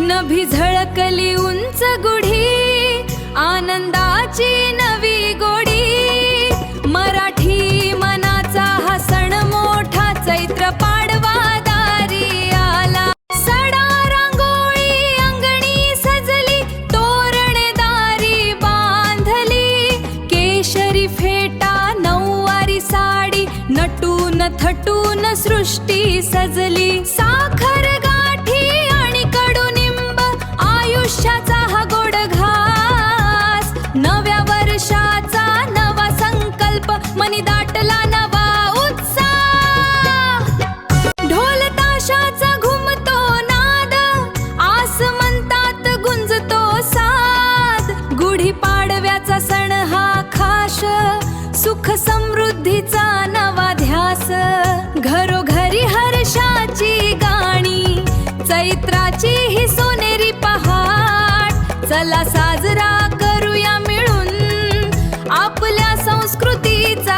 नभी झळकली उंच गुढी, आनंदाची नवी गोडी। मराठी मनाचा हा सण मोठा, चैत्र पाडवा दारी आला। सडा रांगोळी अंगणी सजली, तोरणे दारी बांधली। केशरी फेटा नऊवारी साडी, नटून थटून सृष्टी सजली। साखर गाठी आणि कडुनिंब, आयुष्याचा हा गोड घास। नव्या वर्षाचा नवा संकल्प, मनी दाटला नवा उत्साह। ढोल ताशाचा घुमतो नाद, आसमंतात गुंजतो साद। गुढी पाडव्याचा सण हा खास, सुख समृद्धीचा नवा ध्यास। घरोघरी हर्षाची गाणी, चैत्राची ही सोनेरी पहाट। चला साजरा करूया मिळून आपल्या संस्कृतीचा